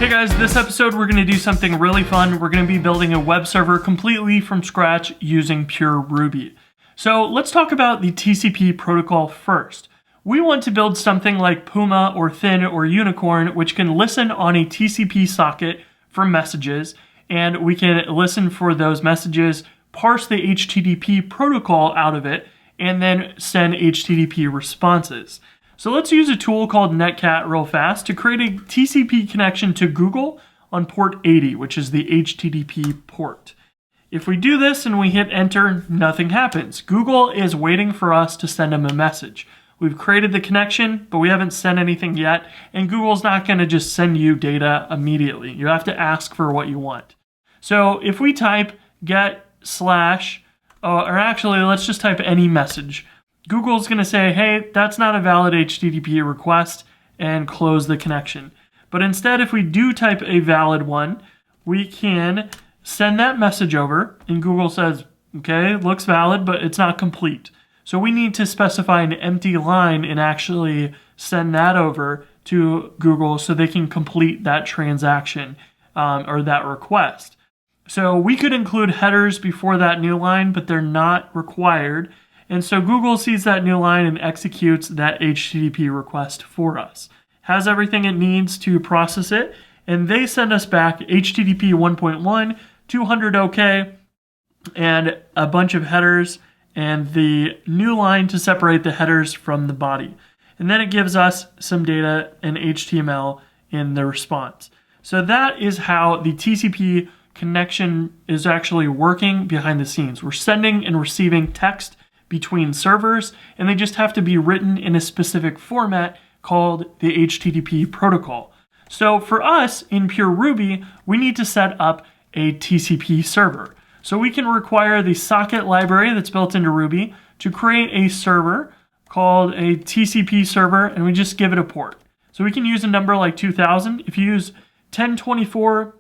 Hey guys, this episode we're going to do something really fun. We're going to be building a web server completely from scratch using pure Ruby. So let's talk about the TCP protocol first. We want to build something like Puma or Thin or Unicorn, which can listen on a TCP socket for messages, and we can listen for those messages, parse the HTTP protocol out of it, and then send HTTP responses. So let's use a tool called Netcat real fast to create a TCP connection to Google on port 80, which is the HTTP port. If we do this and we hit enter, nothing happens. Google is waiting for us to send them a message. We've created the connection, but we haven't sent anything yet, and Google's not going to just send you data immediately. You have to ask for what you want. So if we type get slash, or actually let's just type any message, Google's going to say, hey, that's not a valid HTTP request, and close the connection. But instead, if we do type a valid one, we can send that message over, and Google says, okay, it looks valid, but it's not complete. So we need to specify an empty line and actually send that over to Google so they can complete that transaction or that request. So we could include headers before that new line, but they're not required. And so Google sees that new line and executes that HTTP request for us. Has everything it needs to process it, and they send us back HTTP 1.1, 200 OK, and a bunch of headers, and the new line to separate the headers from the body. And then it gives us some data in HTML in the response. So that is how the TCP connection is actually working behind the scenes. We're sending and receiving text between servers, and they just have to be written in a specific format called the HTTP protocol. So for us in pure Ruby, we need to set up a TCP server. So we can require the socket library that's built into Ruby to create a server called a TCP server, and we just give it a port. So we can use a number like 2000. If you use 1024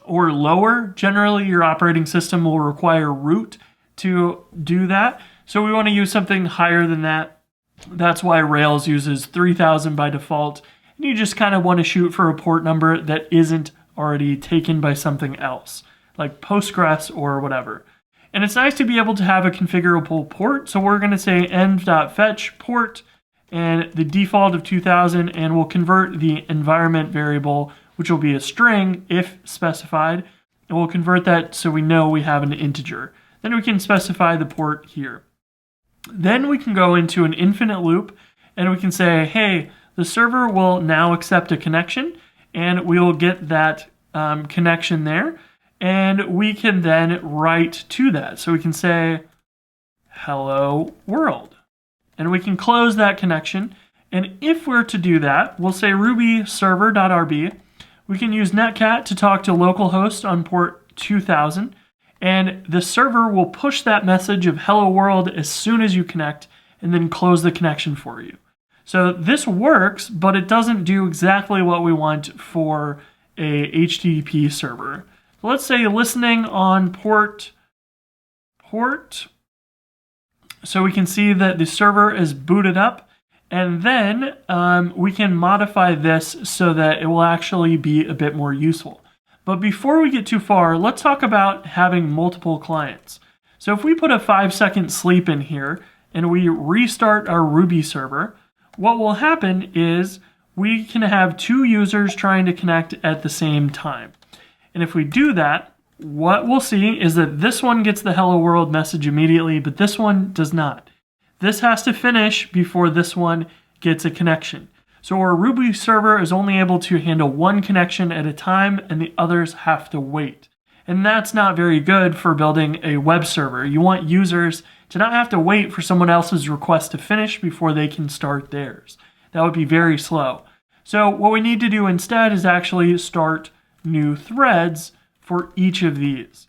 or lower, generally your operating system will require root to do that. So we want to use something higher than that. That's why Rails uses 3000 by default. And you just kind of want to shoot for a port number that isn't already taken by something else, like Postgres or whatever. And it's nice to be able to have a configurable port. So we're going to say env.fetch port and the default of 2000, and we'll convert the environment variable, which will be a string if specified. And we'll convert that so we know we have an integer. Then we can specify the port here. Then we can go into an infinite loop, and we can say, hey, the server will now accept a connection, and we will get that connection there, and we can then write to that. So we can say, hello world, and we can close that connection. And if we're to do that, we'll say ruby server.rb. We can use netcat to talk to localhost on port 2000. And the server will push that message of hello world as soon as you connect and then close the connection for you. So this works, but it doesn't do exactly what we want for a HTTP server. So let's say listening on port. So we can see that the server is booted up, and then we can modify this so that it will actually be a bit more useful. But before we get too far, let's talk about having multiple clients. So if we put a 5-second sleep in here and we restart our Ruby server, what will happen is we can have two users trying to connect at the same time. And if we do that, what we'll see is that this one gets the hello world message immediately, but this one does not. This has to finish before this one gets a connection. So our Ruby server is only able to handle one connection at a time, and the others have to wait. And that's not very good for building a web server. You want users to not have to wait for someone else's request to finish before they can start theirs. That would be very slow. So what we need to do instead is actually start new threads for each of these.